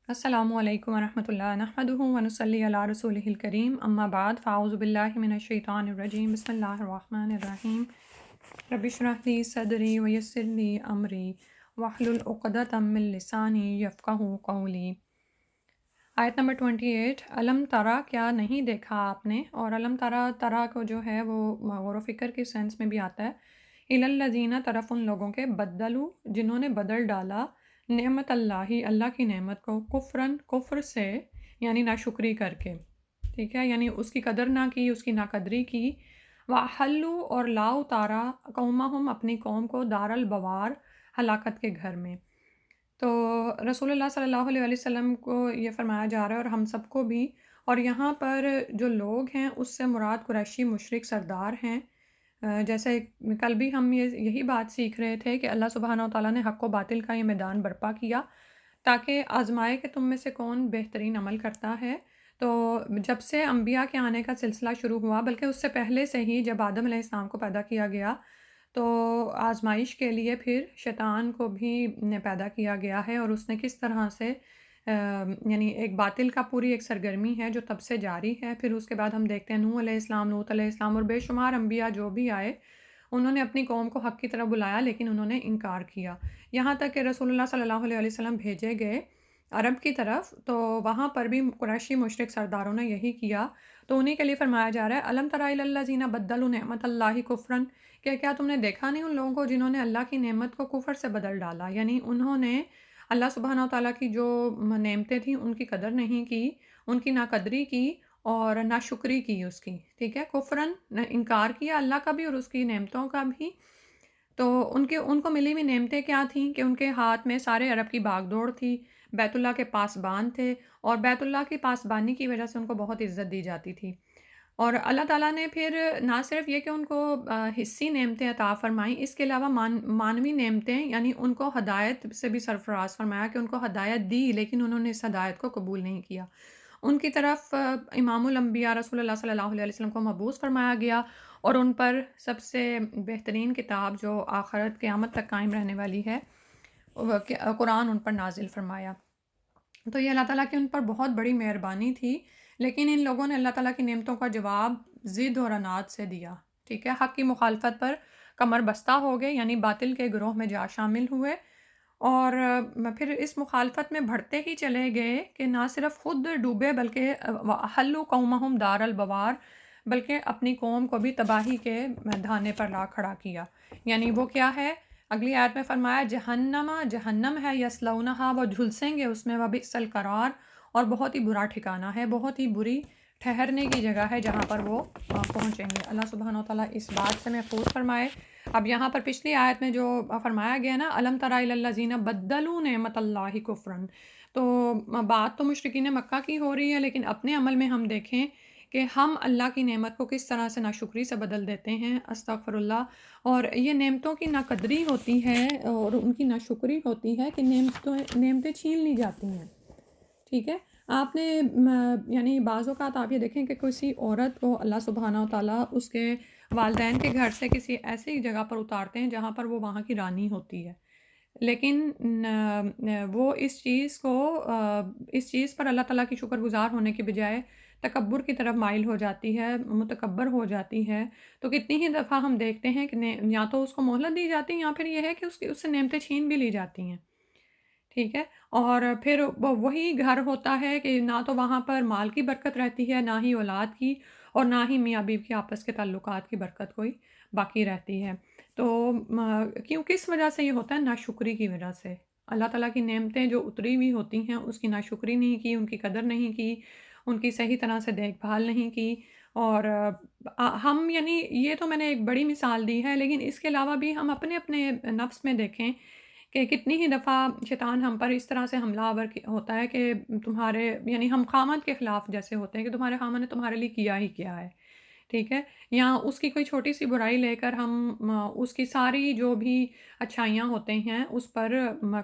السلام علیکم ورحمۃ اللہ نحمدہ ونصلی علی رسولہ الکریم اما بعد فاعوذ باللہ من الشیطان الرجیم بسم اللہ الرحمن الرحیم رب اشرح لی صدری ویسر لی امری واحلل عقدۃ من لسانی یفقہوا قولی۔ آیت نمبر 28، علم ترا، کیا نہیں دیکھا آپ نے؟ اور علم ترا، ترا کو جو ہے وہ غور و فکر کے سینس میں بھی آتا ہے۔ الی الذین، طرف ان لوگوں کے، بدلو جنہوں نے بدل ڈالا، نعمت اللہ، اللہ کی نعمت کو، کفرن، کفر سے، یعنی ناشکری کر کے، ٹھیک ہے، یعنی اس کی قدر نہ کی، اس کی ناقدری کی، وَأَحَلُّوا، اور لا اتارا، قومہم، اپنی قوم کو، دار البوار، ہلاکت کے گھر میں۔ تو رسول اللہ صلی اللہ علیہ وسلم کو یہ فرمایا جا رہا ہے، اور ہم سب کو بھی، اور یہاں پر جو لوگ ہیں اس سے مراد قریشی مشرک سردار ہیں۔ جیسے کل بھی ہم یہی بات سیکھ رہے تھے کہ اللہ سبحانہ و تعالیٰ نے حق و باطل کا یہ میدان برپا کیا تاکہ آزمائے کہ تم میں سے کون بہترین عمل کرتا ہے۔ تو جب سے انبیاء کے آنے کا سلسلہ شروع ہوا، بلکہ اس سے پہلے سے ہی جب آدم علیہ السلام کو پیدا کیا گیا، تو آزمائش کے لیے پھر شیطان کو بھی پیدا کیا گیا ہے، اور اس نے کس طرح سے یعنی ایک باطل کا پوری ایک سرگرمی ہے جو تب سے جاری ہے۔ پھر اس کے بعد ہم دیکھتے ہیں نوح علیہ السلام، لوط علیہ السلام اور بے شمار انبیاء جو بھی آئے، انہوں نے اپنی قوم کو حق کی طرف بلایا لیکن انہوں نے انکار کیا، یہاں تک کہ رسول اللہ صلی اللہ علیہ وسلم بھیجے گئے عرب کی طرف، تو وہاں پر بھی قریشی مشرک سرداروں نے یہی کیا۔ تو انہی کے لیے فرمایا جا رہا ہے الم تری الی الذین بدلوا نعمت اللہ کفرا، کہ کیا تم نے دیکھا نہیں ان لوگوں کو جنہوں نے اللہ کی نعمت کو کفر سے بدل ڈالا، یعنی انہوں نے اللہ سبحانہ و تعالیٰ کی جو نعمتیں تھیں ان کی قدر نہیں کی، ان کی ناقدری کی اور ناشکری کی اس کی، ٹھیک ہے، کفرن، انکار کیا اللہ کا بھی اور اس کی نعمتوں کا بھی۔ تو ان کو ملی ہوئی نعمتیں کیا تھیں کہ ان کے ہاتھ میں سارے عرب کی باغ دوڑ تھی، بیت اللہ کے پاسبان تھے، اور بیت اللہ کی پاسبانی کی وجہ سے ان کو بہت عزت دی جاتی تھی۔ اور اللہ تعالیٰ نے پھر نہ صرف یہ کہ ان کو حصی نعمتیں عطا فرمائیں، اس کے علاوہ مانوی نعمتیں، یعنی ان کو ہدایت سے بھی سرفراز فرمایا کہ ان کو ہدایت دی لیکن انہوں نے اس ہدایت کو قبول نہیں کیا۔ ان کی طرف امام الانبیاء رسول اللہ صلی اللہ علیہ وسلم کو مبعوث فرمایا گیا، اور ان پر سب سے بہترین کتاب جو آخرت قیامت تک قائم رہنے والی ہے، قرآن، ان پر نازل فرمایا۔ تو یہ اللہ تعالیٰ کی ان پر بہت بڑی مہربانی تھی، لیکن ان لوگوں نے اللہ تعالیٰ کی نعمتوں کا جواب ضد اور عناد سے دیا، ٹھیک ہے، حق کی مخالفت پر کمر بستہ ہو گئے، یعنی باطل کے گروہ میں جا شامل ہوئے، اور پھر اس مخالفت میں بڑھتے ہی چلے گئے کہ نہ صرف خود ڈوبے بلکہ وَأَحَلُّوا قَوْمَهُمْ دَارَ الْبَوَارِ، بلکہ اپنی قوم کو بھی تباہی کے دھانے پر لا کھڑا کیا۔ یعنی وہ کیا ہے؟ اگلی آیت میں فرمایا جہنم، جہنم ہے، یصلونہا، وہ جھلسیں گے اس میں، وبئس القرار، اور بہت ہی برا ٹھکانہ ہے، بہت ہی بری ٹھہرنے کی جگہ ہے جہاں پر وہ پہنچیں گے۔ اللہ سبحانہ و تعالیٰ اس بات سے محفوظ فرمائے۔ اب یہاں پر پچھلی آیت میں جو فرمایا گیا نا الم تری الی الذین بدلوا نعمت اللہ کفرا، تو بات تو مشرکین مکہ کی ہو رہی ہے، لیکن اپنے عمل میں ہم دیکھیں کہ ہم اللہ کی نعمت کو کس طرح سے ناشکری سے بدل دیتے ہیں، استغفر اللہ۔ اور یہ نعمتوں کی ناقدری ہوتی ہے اور ان کی ناشکری ہوتی ہے کہ نعمتیں چھین لی جاتی ہیں، ٹھیک ہے۔ آپ نے یعنی بعض اوقات آپ یہ دیکھیں کہ کسی عورت کو اللہ سبحانہ و تعالیٰ اس کے والدین کے گھر سے کسی ایسی جگہ پر اتارتے ہیں جہاں پر وہ وہاں کی رانی ہوتی ہے، لیکن وہ اس چیز پر اللہ تعالیٰ کی شکر گزار ہونے کے بجائے تکبر کی طرف مائل ہو جاتی ہے، متکبر ہو جاتی ہے۔ تو کتنی ہی دفعہ ہم دیکھتے ہیں کہ یا تو اس کو مہلت دی جاتی ہے یا پھر یہ ہے کہ اس سے نعمتیں چھین بھی لی جاتی ہیں، ٹھیک ہے۔ اور پھر وہی گھر ہوتا ہے کہ نہ تو وہاں پر مال کی برکت رہتی ہے، نہ ہی اولاد کی، اور نہ ہی میاں بیوی کے آپس کے تعلقات کی برکت کوئی باقی رہتی ہے۔ تو کس وجہ سے یہ ہوتا ہے؟ ناشکری کی وجہ سے۔ اللہ تعالیٰ کی نعمتیں جو اتری ہوئی ہوتی ہیں اس کی ناشکری نہیں کی، ان کی قدر نہیں کی، ان کی صحیح طرح سے دیکھ بھال نہیں کی۔ اور ہم یعنی یہ تو میں نے ایک بڑی مثال دی ہے، لیکن اس کے علاوہ بھی ہم اپنے اپنے نفس میں دیکھیں کہ کتنی ہی دفعہ شیطان ہم پر اس طرح سے حملہ آور ہوتا ہے کہ تمہارے، یعنی ہم خامند کے خلاف جیسے ہوتے ہیں کہ تمہارے خامند نے تمہارے لیے کیا ہی کیا ہے، ٹھیک ہے، یا اس کی کوئی چھوٹی سی برائی لے کر ہم اس کی ساری جو بھی اچھائیاں ہوتے ہیں اس پر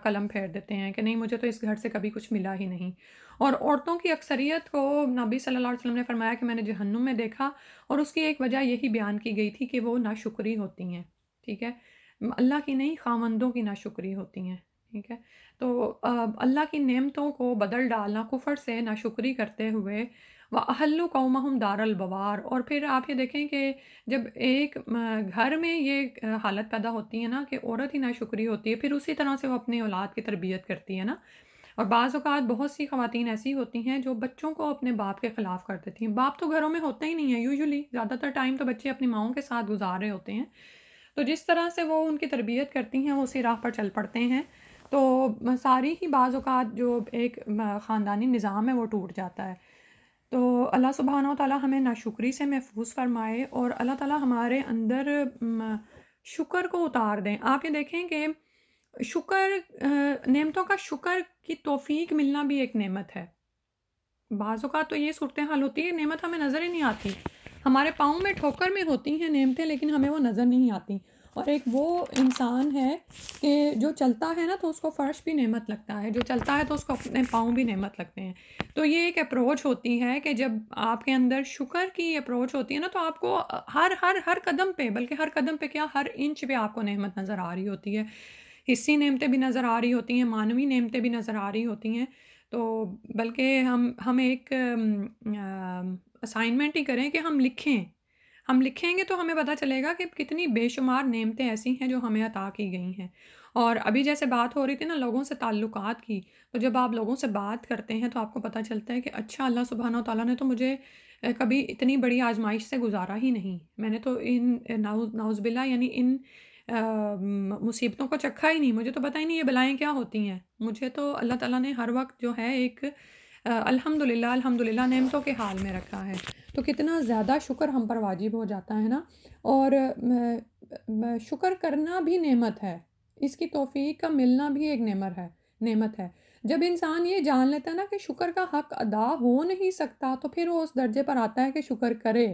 قلم پھیر دیتے ہیں کہ نہیں، مجھے تو اس گھر سے کبھی کچھ ملا ہی نہیں۔ اور عورتوں کی اکثریت کو نبی صلی اللہ علیہ وسلم نے فرمایا کہ میں نے جہنم میں دیکھا، اور اس کی ایک وجہ یہی بیان کی گئی تھی کہ وہ ناشکری ہوتی ہیں، ٹھیک ہے، اللہ کی نہیں، خامندوں کی ناشکری ہوتی ہیں، ٹھیک ہے؟ تو اللہ کی نعمتوں کو بدل ڈالنا کفر سے ناشکری کرتے ہوئے، وَأَحَلُّوا قَوْمَهُمْ دَارَ الْبَوَارِ، اور پھر آپ یہ دیکھیں کہ جب ایک گھر میں یہ حالت پیدا ہوتی ہے نا کہ عورت ہی ناشکری ہوتی ہے، پھر اسی طرح سے وہ اپنی اولاد کی تربیت کرتی ہے نا، اور بعض اوقات بہت سی خواتین ایسی ہوتی ہیں جو بچوں کو اپنے باپ کے خلاف کر دیتی ہیں۔ باپ تو گھروں میں ہوتا ہی نہیں ہے یوزولی، زیادہ تر ٹائم تو بچے اپنی ماؤں کے ساتھ گزار رہے ہوتے ہیں، تو جس طرح سے وہ ان کی تربیت کرتی ہیں وہ اسی راہ پر چل پڑتے ہیں، تو ساری ہی بعض اوقات جو ایک خاندانی نظام ہے وہ ٹوٹ جاتا ہے۔ تو اللہ سبحانہ و تعالیٰ ہمیں ناشکری سے محفوظ فرمائے، اور اللہ تعالیٰ ہمارے اندر شکر کو اتار دیں۔ آپ یہ دیکھیں کہ شکر نعمتوں کا شکر کی توفیق ملنا بھی ایک نعمت ہے۔ بعض اوقات تو یہ صورتحال ہوتی ہے نعمت ہمیں نظر ہی نہیں آتی، ہمارے پاؤں میں ٹھوکر میں ہوتی ہیں نعمتیں لیکن ہمیں وہ نظر نہیں آتی، اور ایک وہ انسان ہے کہ جو چلتا ہے نا تو اس کو فرش بھی نعمت لگتا ہے، جو چلتا ہے تو اس کو اپنے پاؤں بھی نعمت لگتے ہیں۔ تو یہ ایک اپروچ ہوتی ہے کہ جب آپ کے اندر شکر کی اپروچ ہوتی ہے نا تو آپ کو ہر ہر ہر قدم پہ، بلکہ ہر قدم پہ کیا ہر انچ پہ آپ کو نعمت نظر آ رہی ہوتی ہے، حصی نعمتیں بھی نظر آ رہی ہوتی ہیں، معنوی نعمتیں بھی نظر آ رہی ہوتی ہیں۔ تو بلکہ ہم ایک اسائنمنٹ ہی کریں کہ ہم لکھیں گے تو ہمیں پتہ چلے گا کہ کتنی بے شمار نعمتیں ایسی ہیں جو ہمیں عطا کی گئی ہیں۔ اور ابھی جیسے بات ہو رہی تھی نا لوگوں سے تعلقات کی، تو جب آپ لوگوں سے بات کرتے ہیں تو آپ کو پتہ چلتا ہے کہ اچھا اللہ سبحانہ و تعالیٰ نے تو مجھے کبھی اتنی بڑی آزمائش سے گزارا ہی نہیں، میں نے تو ان نعوذ باللہ یعنی ان مصیبتوں کو چکھا ہی نہیں، مجھے تو پتہ ہی نہیں یہ بلائیں کیا ہوتی ہیں، مجھے تو اللہ تعالیٰ نے ہر وقت جو ہے ایک الحمدللہ الحمدللہ نعمتوں کے حال میں رکھا ہے، تو کتنا زیادہ شکر ہم پر واجب ہو جاتا ہے نا، اور شکر کرنا بھی نعمت ہے، اس کی توفیق کا ملنا بھی ایک نعمت ہے۔ جب انسان یہ جان لیتا ہے نا کہ شکر کا حق ادا ہو نہیں سکتا تو پھر وہ اس درجے پر آتا ہے کہ شکر کرے،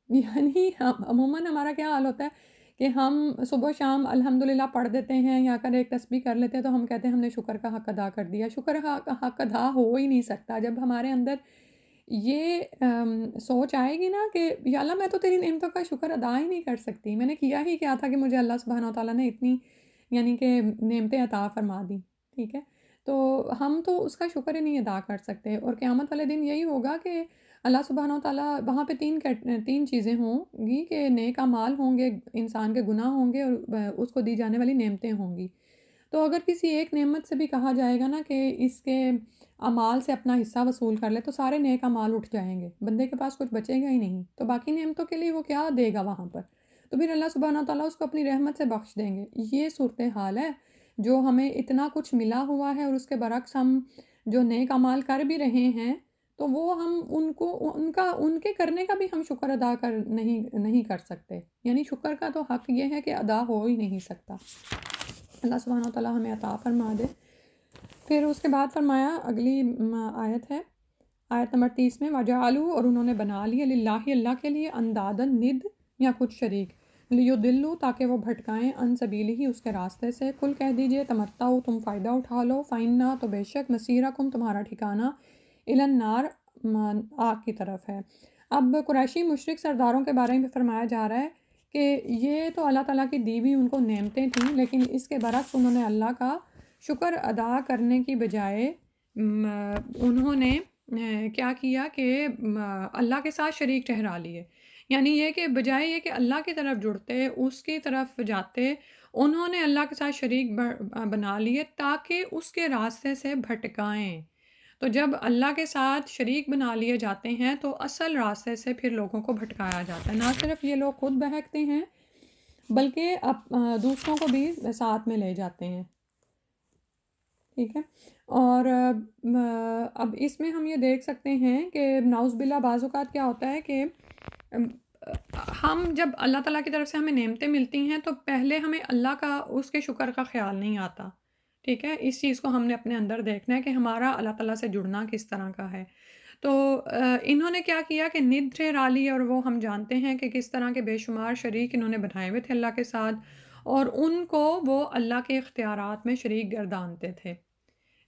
یعنی عموماً ہمارا کیا حال ہوتا ہے کہ ہم صبح و شام الحمدللہ پڑھ دیتے ہیں یا اگر ایک تسبیح کر لیتے ہیں تو ہم کہتے ہیں ہم نے شکر کا حق ادا کر دیا، شکر کا حق ادا ہو ہی نہیں سکتا۔ جب ہمارے اندر یہ سوچ آئے گی نا کہ یا اللہ میں تو تیری نعمتوں کا شکر ادا ہی نہیں کر سکتی، میں نے کیا ہی کیا تھا کہ مجھے اللہ سبحانہ و تعالیٰ نے اتنی یعنی کہ نعمتیں عطا فرما دیں، ٹھیک ہے، تو ہم تو اس کا شکر ہی نہیں ادا کر سکتے، اور قیامت والے دن یہی ہوگا کہ اللہ سبحانہ و تعالیٰ وہاں پہ تین چیزیں ہوں گی کہ نیک اعمال ہوں گے، انسان کے گناہ ہوں گے، اور اس کو دی جانے والی نعمتیں ہوں گی۔ تو اگر کسی ایک نعمت سے بھی کہا جائے گا نا کہ اس کے اعمال سے اپنا حصہ وصول کر لے تو سارے نیک اعمال اٹھ جائیں گے، بندے کے پاس کچھ بچے گا ہی نہیں، تو باقی نعمتوں کے لیے وہ کیا دے گا وہاں پر، تو پھر اللہ سبحانہ و تعالیٰ اس کو اپنی رحمت سے بخش دیں گے۔ یہ صورتحال ہے جو ہمیں اتنا کچھ ملا ہوا ہے اور اس کے برعکس ہم جو نیک اعمال کر بھی رہے ہیں تو وہ ہم ان کے کرنے کا بھی ہم شکر ادا نہیں کر سکتے، یعنی شکر کا تو حق یہ ہے کہ ادا ہو ہی نہیں سکتا۔ اللہ سبحانہ و تعالیٰ ہمیں عطا فرما دے۔ پھر اس کے بعد فرمایا اگلی آیت ہے، آیت نمبر 30 میں، وَجَعَلُوا، اور انہوں نے بنا لیے، للہ اللہ کے لیے، اندادن ند یا کچھ شریک، لیُضِلُّوا تاکہ وہ بھٹکائیں، عن سبیلہ اس کے راستے سے، قل کہہ دیجئے تمتعوا تم فائدہ اٹھا لو، فإنّ تو بے شک مسیرکم تمہارا ٹھکانہ، الی النار آگ کی طرف ہے۔ اب قریشی مشرک سرداروں کے بارے میں فرمایا جا رہا ہے کہ یہ تو اللہ تعالیٰ کی دی ہوئی ان کو نعمتیں تھیں، لیکن اس کے برعکس انہوں نے اللہ کا شکر ادا کرنے کی بجائے انہوں نے کیا کیا کہ اللہ کے ساتھ شریک ٹھہرا لیے، یعنی یہ کہ بجائے یہ کہ اللہ کی طرف جڑتے، اس کی طرف جاتے، انہوں نے اللہ کے ساتھ شریک بنا لیے تاکہ اس کے راستے سے بھٹکائیں۔ تو جب اللہ کے ساتھ شریک بنا لیے جاتے ہیں تو اصل راستے سے پھر لوگوں کو بھٹکایا جاتا ہے، نہ صرف یہ لوگ خود بہکتے ہیں بلکہ دوسروں کو بھی ساتھ میں لے جاتے ہیں، ٹھیک ہے۔ اور اب اس میں ہم یہ دیکھ سکتے ہیں کہ نعوذ باللہ بعض اوقات کیا ہوتا ہے کہ ہم جب اللہ تعالیٰ کی طرف سے ہمیں نعمتیں ملتی ہیں تو پہلے ہمیں اللہ کا اس کے شکر کا خیال نہیں آتا، ٹھیک ہے، اس چیز کو ہم نے اپنے اندر دیکھنا ہے کہ ہمارا اللہ تعالیٰ سے جڑنا کس طرح کا ہے۔ تو انہوں نے کیا کیا کہ ند ٹھہرا لی، اور وہ ہم جانتے ہیں کہ کس طرح کے بے شمار شریک انہوں نے بنائے ہوئے تھے اللہ کے ساتھ، اور ان کو وہ اللہ کے اختیارات میں شریک گردانتے تھے،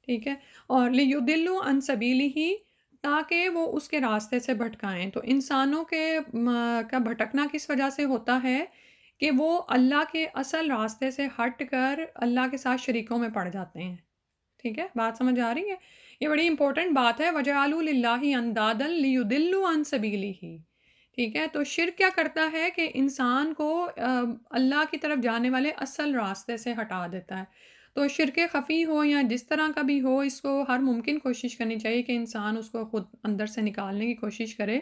ٹھیک ہے، اور لیُضِلُّوا عن سبیلہ تاکہ وہ اس کے راستے سے بھٹکائیں۔ تو انسانوں کا بھٹکنا کس وجہ سے ہوتا ہے؟ کہ وہ اللہ کے اصل راستے سے ہٹ کر اللہ کے ساتھ شریکوں میں پڑ جاتے ہیں۔ ٹھیک ہے، بات سمجھ آ رہی ہے؟ یہ بڑی امپورٹنٹ بات ہے، وَجَعَلُوا لِلَّهِ أَندَادًا لِيُضِلُّوا عَن سَبِيلِهِ۔ ٹھیک ہے، تو شرک کیا کرتا ہے کہ انسان کو اللہ کی طرف جانے والے اصل راستے سے ہٹا دیتا ہے۔ تو شرک خفی ہو یا جس طرح کا بھی ہو، اس کو ہر ممکن کوشش کرنی چاہیے کہ انسان اس کو خود اندر سے نکالنے کی کوشش کرے۔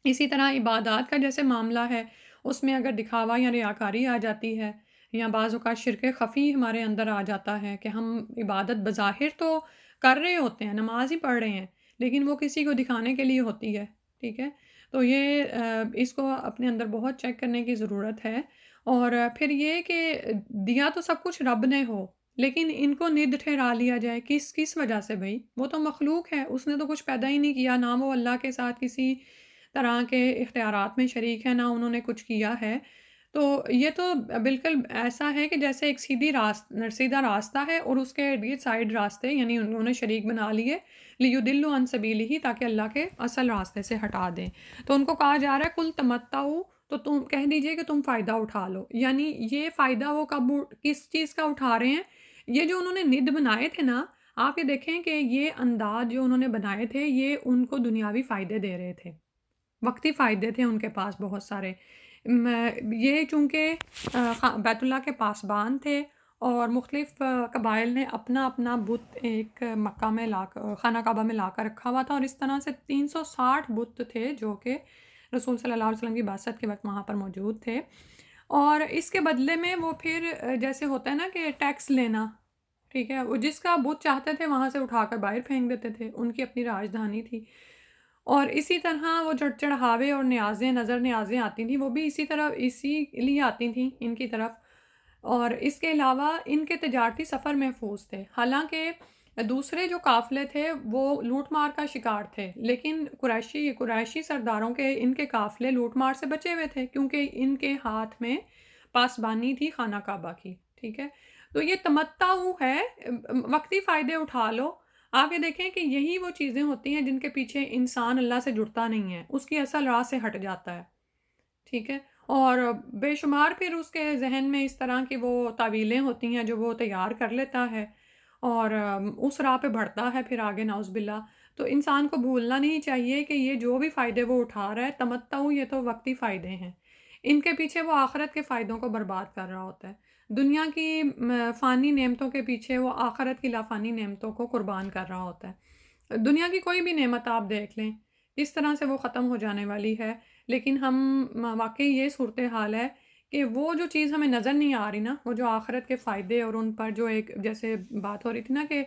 اسی طرح عبادات کا جیسے معاملہ ہے، اس میں اگر دکھاوا یا ریاکاری آ جاتی ہے، یا بعض اوقات شرک خفی ہمارے اندر آ جاتا ہے کہ ہم عبادت بظاہر تو کر رہے ہوتے ہیں، نماز ہی پڑھ رہے ہیں، لیکن وہ کسی کو دکھانے کے لیے ہوتی ہے۔ ٹھیک ہے، تو یہ اس کو اپنے اندر بہت چیک کرنے کی ضرورت ہے۔ اور پھر یہ کہ دیا تو سب کچھ رب نے ہو، لیکن ان کو ند ٹھہرا لیا جائے کس وجہ سے؟ بھائی وہ تو مخلوق ہے، اس نے تو کچھ پیدا ہی نہیں کیا، نہ وہ اللہ کے ساتھ کسی طرح کے اختیارات میں شریک ہے، نہ انہوں نے کچھ کیا ہے۔ تو یہ تو بالکل ایسا ہے کہ جیسے ایک سیدھا راستہ ہے اور اس کے ارد گرد سائڈ راستے، یعنی انہوں نے شریک بنا لیے لیُضِلُّوا عن سبیلہ، تاکہ اللہ کے اصل راستے سے ہٹا دیں۔ تو ان کو کہا جا رہا ہے کل تمتعوا، تو تم کہہ دیجئے کہ تم فائدہ اٹھا لو۔ یعنی یہ فائدہ وہ کس چیز کا اٹھا رہے ہیں؟ یہ جو انہوں نے ند بنائے تھے نا، آپ یہ دیکھیں کہ یہ انداز جو انہوں نے بنائے تھے، یہ ان کو دنیاوی فائدے دے رہے تھے، وقتی فائدے تھے ان کے پاس بہت سارے۔ یہ چونکہ بیت اللہ کے پاسبان تھے، اور مختلف قبائل نے اپنا اپنا بت ایک مکہ میں خانہ کعبہ میں لا کر رکھا ہوا تھا، اور اس طرح سے 360 بت تھے جو کہ رسول صلی اللہ علیہ وسلم کی بعثت کے وقت وہاں پر موجود تھے۔ اور اس کے بدلے میں وہ پھر جیسے ہوتا ہے نا کہ ٹیکس لینا، ٹھیک ہے، وہ جس کا بت چاہتے تھے وہاں سے اٹھا کر باہر پھینک دیتے تھے، ان کی اپنی راجدھانی تھی۔ اور اسی طرح وہ چڑھاوے اور نظر نیازیں آتی تھیں، وہ بھی اسی لیے آتی تھیں ان کی طرف۔ اور اس کے علاوہ ان کے تجارتی سفر محفوظ تھے، حالانکہ دوسرے جو قافلے تھے وہ لوٹ مار کا شکار تھے، لیکن قریشی سرداروں کے ان کے قافلے لوٹ مار سے بچے ہوئے تھے، کیونکہ ان کے ہاتھ میں پاسبانی تھی خانہ کعبہ کی۔ ٹھیک ہے، تو یہ تمتع ہے، وقتی فائدے اٹھا لو۔ آپ یہ دیکھیں کہ یہی وہ چیزیں ہوتی ہیں جن کے پیچھے انسان اللہ سے جڑتا نہیں ہے، اس کی اصل راہ سے ہٹ جاتا ہے۔ ٹھیک ہے، اور بے شمار پھر اس کے ذہن میں اس طرح کی وہ تعویلیں ہوتی ہیں جو وہ تیار کر لیتا ہے، اور اس راہ پہ بڑھتا ہے پھر آگے، نعوذ باللہ۔ تو انسان کو بھولنا نہیں چاہیے کہ یہ جو بھی فائدے وہ اٹھا رہا ہے، تمتع، یہ تو وقتی فائدے ہیں، ان کے پیچھے وہ آخرت کے فائدوں کو برباد کر رہا ہوتا ہے۔ دنیا کی فانی نعمتوں کے پیچھے وہ آخرت کی لافانی نعمتوں کو قربان کر رہا ہوتا ہے۔ دنیا کی کوئی بھی نعمت آپ دیکھ لیں، اس طرح سے وہ ختم ہو جانے والی ہے، لیکن ہم واقعی یہ صورتحال ہے کہ وہ جو چیز ہمیں نظر نہیں آ رہی نا، وہ جو آخرت کے فائدے اور ان پر جو ایک جیسے بات ہو رہی تھی نا کہ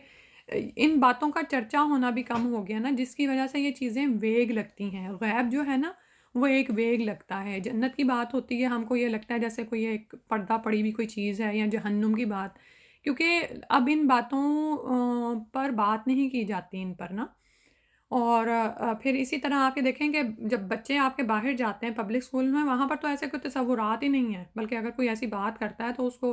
ان باتوں کا چرچا ہونا بھی کم ہو گیا نا، جس کی وجہ سے یہ چیزیں ویگ لگتی ہیں۔ غیب جو ہے نا وہ ایک ویگ لگتا ہے، جنت کی بات ہوتی ہے ہم کو یہ لگتا ہے جیسے کوئی ایک پردہ پڑی ہوئی کوئی چیز ہے، یا جہنم کی بات، کیونکہ اب ان باتوں پر بات نہیں کی جاتی ان پر نا۔ اور پھر اسی طرح آپ یہ دیکھیں کہ جب بچے آپ کے باہر جاتے ہیں پبلک اسکول میں، وہاں پر تو ایسے کوئی تصورات ہی نہیں ہیں، بلکہ اگر کوئی ایسی بات کرتا ہے تو اس کو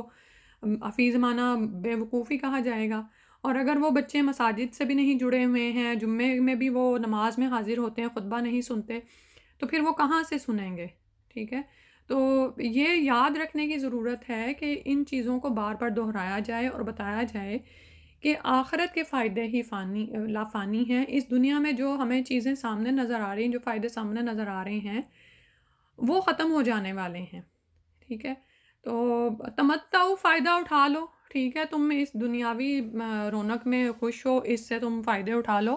حفیظ معنی بے وقوفی کہا جائے گا۔ اور اگر وہ بچے مساجد سے بھی نہیں جڑے ہوئے ہیں، جمعے میں بھی وہ نماز میں حاضر ہوتے ہیں، خطبہ نہیں سنتے، تو پھر وہ کہاں سے سنیں گے؟ ٹھیک ہے، تو یہ یاد رکھنے کی ضرورت ہے کہ ان چیزوں کو بار بار دہرایا جائے اور بتایا جائے کہ آخرت کے فائدے ہی لافانی ہیں۔ اس دنیا میں جو ہمیں چیزیں سامنے نظر آ رہی ہیں، جو فائدے سامنے نظر آ رہے ہیں، وہ ختم ہو جانے والے ہیں۔ ٹھیک ہے، تو تمتع، فائدہ اٹھا لو، ٹھیک ہے، تم اس دنیاوی رونق میں خوش ہو، اس سے تم فائدے اٹھا لو،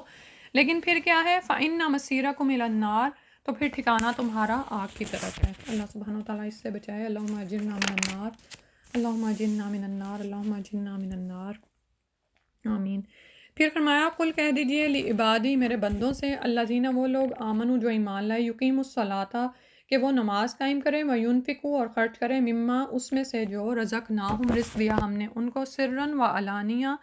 لیکن پھر کیا ہے؟ فَإِنَّ مَصِيرَكُمْ إِلَى النَّارِ، تو پھر ٹھکانہ تمہارا آگ کی طرف ہے۔ اللہ سبحانہ وتعالیٰ اس سے بچائے۔ اللہم اجرنا من النار، اللہم اجرنا من النار، اللہم اجرنا من النار، آمین۔ پھر فرمایا قل کہہ دیجئے لعبادی، میرے بندوں سے، الذین، وہ لوگ، آمنو، جو ایمان لائے، یقیموا الصلاۃ، کہ وہ نماز قائم کریں، وینفقوا، اور خرچ کریں، مما، اس میں سے جو رزقناہم، رزق دیا ہم نے ان کو، سرًا و علانیہ،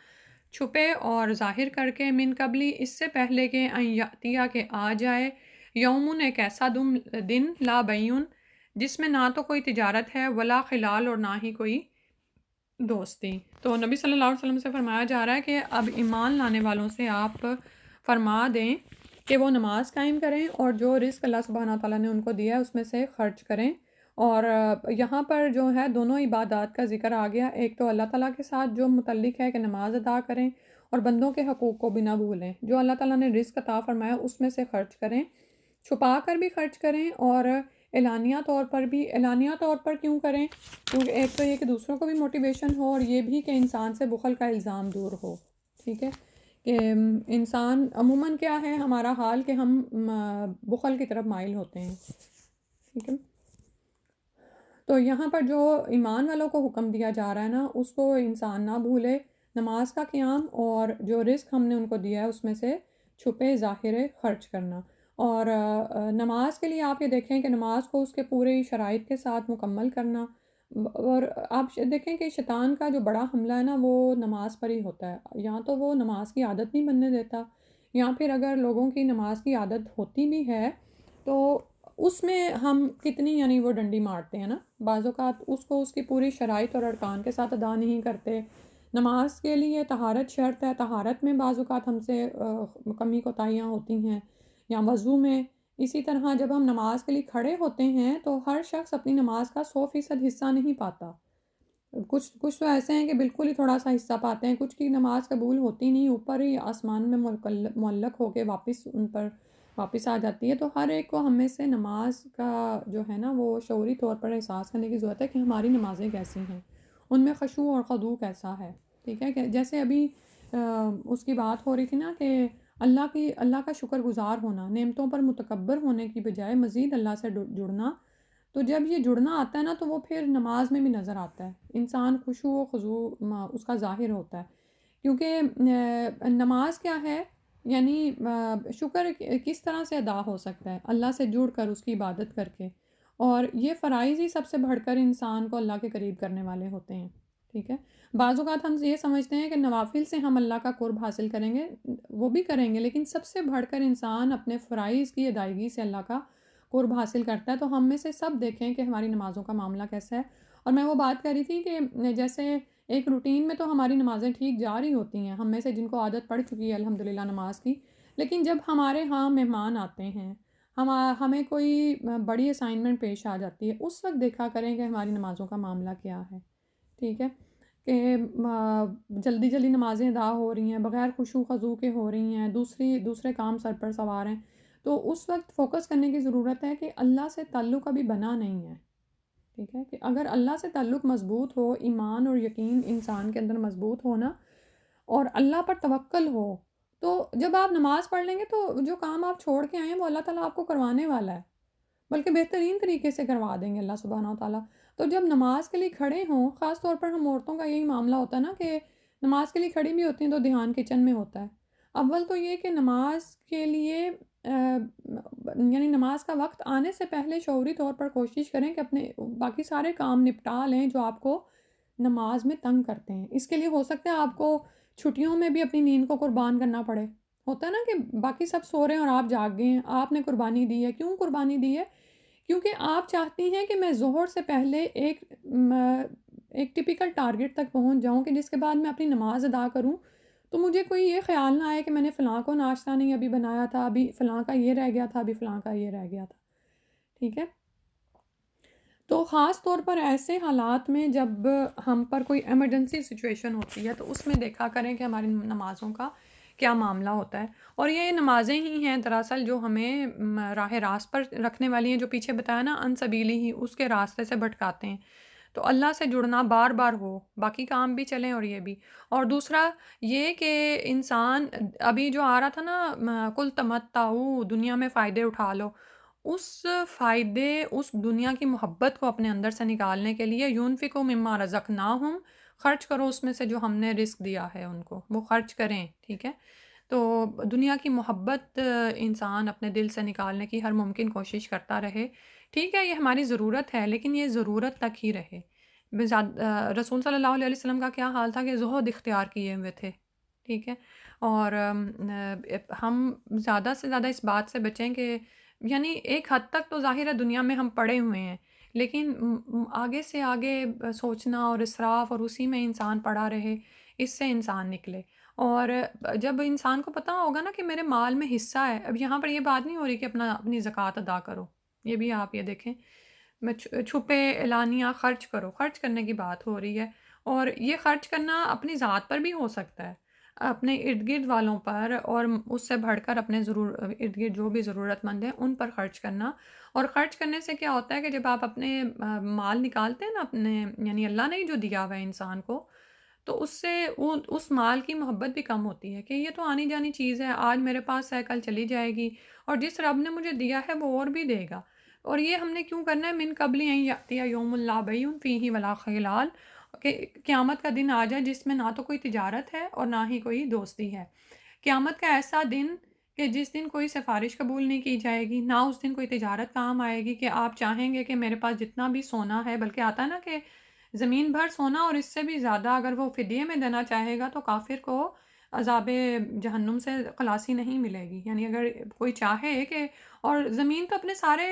چھپے اور ظاہر کر کے، من قبلی، اس سے پہلے کہ ان یاتیہ، کہ آ جائے، یومن، ایک ایسا دن، لا بیع، جس میں نہ تو کوئی تجارت ہے، ولا خلال، اور نہ ہی کوئی دوستی۔ تو نبی صلی اللہ علیہ وسلم سے فرمایا جا رہا ہے کہ اب ایمان لانے والوں سے آپ فرما دیں کہ وہ نماز قائم کریں، اور جو رزق اللہ سبحانہ تعالیٰ نے ان کو دیا ہے اس میں سے خرچ کریں، اور یہاں پر جو ہے دونوں عبادات کا ذکر آ گیا، ایک تو اللہ تعالیٰ کے ساتھ جو متعلق ہے کہ نماز ادا کریں اور بندوں کے حقوق کو بھی نہ بھولیں، جو اللہ تعالیٰ نے رزق عطا فرمایا اس میں سے خرچ کریں، چھپا کر بھی خرچ کریں اور اعلانیہ طور پر بھی۔ اعلانیہ طور پر کیوں کریں؟ کیونکہ ایک تو یہ کہ دوسروں کو بھی موٹیویشن ہو، اور یہ بھی کہ انسان سے بخل کا الزام دور ہو، ٹھیک ہے؟ کہ انسان عموماً کیا ہے ہمارا حال کہ ہم بخل کی طرف مائل ہوتے ہیں، ٹھیک ہے؟ تو یہاں پر جو ایمان والوں کو حکم دیا جا رہا ہے نا، اس کو انسان نہ بھولے، نماز کا قیام اور جو رزق ہم نے ان کو دیا ہے اس میں سے چھپے ظاہر خرچ کرنا۔ اور نماز کے لیے آپ یہ دیکھیں کہ نماز کو اس کے پورے شرائط کے ساتھ مکمل کرنا۔ اور آپ دیکھیں کہ شیطان کا جو بڑا حملہ ہے نا وہ نماز پر ہی ہوتا ہے، یا تو وہ نماز کی عادت نہیں بننے دیتا، یا پھر اگر لوگوں کی نماز کی عادت ہوتی بھی ہے تو اس میں ہم کتنی یعنی وہ ڈنڈی مارتے ہیں نا، بعض اوقات اس کو اس کی پوری شرائط اور ارکان کے ساتھ ادا نہیں کرتے۔ نماز کے لیے طہارت شرط ہے، طہارت میں بعض اوقات ہم سے کمی کوتاہیاں ہوتی ہیں، یا وضو میں۔ اسی طرح جب ہم نماز کے لیے کھڑے ہوتے ہیں تو ہر شخص اپنی نماز کا 100% حصہ نہیں پاتا، کچھ تو ایسے ہیں کہ بالکل ہی تھوڑا سا حصہ پاتے ہیں، کچھ کی نماز قبول ہوتی نہیں، اوپر ہی آسمان میں معلق ہو کے واپس ان پر واپس آ جاتی ہے۔ تو ہر ایک کو ہم میں سے نماز کا جو ہے نا وہ شعوری طور پر احساس کرنے کی ضرورت ہے کہ ہماری نمازیں کیسی ہیں، ان میں خشوع اور خضوع کیسا ہے، ٹھیک ہے؟ کہ جیسے ابھی اس کی بات ہو رہی تھی نا کہ اللہ کا شکر گزار ہونا، نعمتوں پر متکبر ہونے کی بجائے مزید اللہ سے جڑنا۔ تو جب یہ جڑنا آتا ہے نا تو وہ پھر نماز میں بھی نظر آتا ہے، انسان خشوع و خضوع اس کا ظاہر ہوتا ہے، کیونکہ نماز کیا ہے؟ یعنی شکر کس طرح سے ادا ہو سکتا ہے؟ اللہ سے جڑ کر، اس کی عبادت کر کے، اور یہ فرائض ہی سب سے بڑھ کر انسان کو اللہ کے قریب کرنے والے ہوتے ہیں، ٹھیک ہے؟ بعض اوقات ہم یہ سمجھتے ہیں کہ نوافل سے ہم اللہ کا قرب حاصل کریں گے، وہ بھی کریں گے، لیکن سب سے بڑھ کر انسان اپنے فرائض کی ادائیگی سے اللہ کا قرب حاصل کرتا ہے۔ تو ہم میں سے سب دیکھیں کہ ہماری نمازوں کا معاملہ کیسا ہے۔ اور میں وہ بات کر رہی تھی کہ جیسے ایک روٹین میں تو ہماری نمازیں ٹھیک جا رہی ہوتی ہیں، ہم میں سے جن کو عادت پڑ چکی ہے الحمدللہ نماز کی، لیکن جب ہمارے ہاں مہمان آتے ہیں، ہمیں کوئی بڑی اسائنمنٹ پیش آ جاتی ہے، اس وقت دیکھا کریں کہ ہماری نمازوں کا معاملہ کیا ہے، ٹھیک ہے؟ کہ جلدی جلدی نمازیں ادا ہو رہی ہیں، بغیر خشوع خضوع کے ہو رہی ہیں، دوسرے کام سر پر سوار ہیں، تو اس وقت فوکس کرنے کی ضرورت ہے کہ اللہ سے تعلق ابھی بنا نہیں ہے، ٹھیک ہے؟ کہ اگر اللہ سے تعلق مضبوط ہو، ایمان اور یقین انسان کے اندر مضبوط ہونا، اور اللہ پر توکل ہو، تو جب آپ نماز پڑھ لیں گے تو جو کام آپ چھوڑ کے آئے ہیں وہ اللہ تعالیٰ آپ کو کروانے والا ہے، بلکہ بہترین طریقے سے کروا دیں گے اللہ سبحانہ و تعالیٰ۔ تو جب نماز کے لیے کھڑے ہوں، خاص طور پر ہم عورتوں کا یہی معاملہ ہوتا ہے نا کہ نماز کے لیے کھڑی بھی ہوتی ہیں تو دھیان کچن میں ہوتا ہے۔ اول تو یہ کہ نماز کے لیے یعنی نماز کا وقت آنے سے پہلے شعوری طور پر کوشش کریں کہ اپنے باقی سارے کام نپٹا لیں جو آپ کو نماز میں تنگ کرتے ہیں۔ اس کے لیے ہو سکتا ہے آپ کو چھٹیوں میں بھی اپنی نیند کو قربان کرنا پڑے، ہوتا ہے نا کہ باقی سب سو رہے ہیں اور آپ جاگ گئے ہیں، آپ نے قربانی دی ہے۔ کیوں قربانی دی ہے؟ کیونکہ آپ چاہتی ہیں کہ میں ظہر سے پہلے ایک ٹپیکل ٹارگٹ تک پہنچ جاؤں کہ جس کے بعد میں اپنی نماز ادا کروں تو مجھے کوئی یہ خیال نہ آئے کہ میں نے فلاں کو ناشتہ نہیں ابھی بنایا تھا، ابھی فلاں کا یہ رہ گیا تھا، ابھی فلاں کا یہ رہ گیا تھا، ٹھیک ہے؟ تو خاص طور پر ایسے حالات میں جب ہم پر کوئی ایمرجنسی سچویشن ہوتی ہے تو اس میں دیکھا کریں کہ ہماری نمازوں کا کیا معاملہ ہوتا ہے۔ اور یہ نمازیں ہی ہیں دراصل جو ہمیں راہ راست پر رکھنے والی ہیں، جو پیچھے بتایا نا ان سبیلی ہی، اس کے راستے سے بھٹکاتے ہیں۔ تو اللہ سے جڑنا بار بار ہو، باقی کام بھی چلیں اور یہ بھی۔ اور دوسرا یہ کہ انسان ابھی جو آ رہا تھا نا کل تمتعوا، دنیا میں فائدے اٹھا لو، اس فائدے، اس دنیا کی محبت کو اپنے اندر سے نکالنے کے لیے ينفقوا مما رزقناہم، خرچ کرو اس میں سے جو ہم نے رزق دیا ہے ان کو، وہ خرچ کریں، ٹھیک ہے؟ تو دنیا کی محبت انسان اپنے دل سے نکالنے کی ہر ممکن کوشش کرتا رہے، ٹھیک ہے؟ یہ ہماری ضرورت ہے لیکن یہ ضرورت تک ہی رہے۔ رسول صلی اللہ علیہ وسلم کا کیا حال تھا کہ زہد اختیار کیے ہوئے تھے، ٹھیک ہے؟ اور ہم زیادہ سے زیادہ اس بات سے بچیں کہ یعنی ایک حد تک تو ظاہر ہے دنیا میں ہم پڑے ہوئے ہیں، لیکن آگے سے آگے سوچنا اور اسراف اور اسی میں انسان پڑا رہے، اس سے انسان نکلے۔ اور جب انسان کو پتہ ہوگا نا کہ میرے مال میں حصہ ہے، اب یہاں پر یہ بات نہیں ہو رہی کہ اپنی زکوٰۃ ادا کرو، یہ بھی آپ یہ دیکھیں چھپے اعلانیہ خرچ کرو، خرچ کرنے کی بات ہو رہی ہے، اور یہ خرچ کرنا اپنی ذات پر بھی ہو سکتا ہے، اپنے ارد گرد والوں پر، اور اس سے بڑھ کر اپنے ارد گرد جو بھی ضرورت مند ہیں ان پر خرچ کرنا۔ اور خرچ کرنے سے کیا ہوتا ہے کہ جب آپ اپنے مال نکالتے ہیں نا اپنے، یعنی اللہ نے ہی جو دیا ہوا ہے انسان کو، تو اس سے اس مال کی محبت بھی کم ہوتی ہے کہ یہ تو آنی جانی چیز ہے، آج میرے پاس ہے کل چلی جائے گی، اور جس رب نے مجھے دیا ہے وہ اور بھی دے گا، اور یہ ہم نے کیوں کرنا ہے؟ من قبل ان یاتیہ یوم لا بیع فیہ ولا خلال، کہ قیامت کا دن آ جائے جس میں نہ تو کوئی تجارت ہے اور نہ ہی کوئی دوستی ہے۔ قیامت کا ایسا دن کہ جس دن کوئی سفارش قبول نہیں کی جائے گی، نہ اس دن کوئی تجارت کام آئے گی کہ آپ چاہیں گے کہ میرے پاس جتنا بھی سونا ہے، بلکہ آتا ہے نا کہ زمین بھر سونا اور اس سے بھی زیادہ اگر وہ فدیے میں دینا چاہے گا تو کافر کو عذاب جہنم سے خلاصی نہیں ملے گی، یعنی اگر کوئی چاہے کہ، اور زمین تو اپنے سارے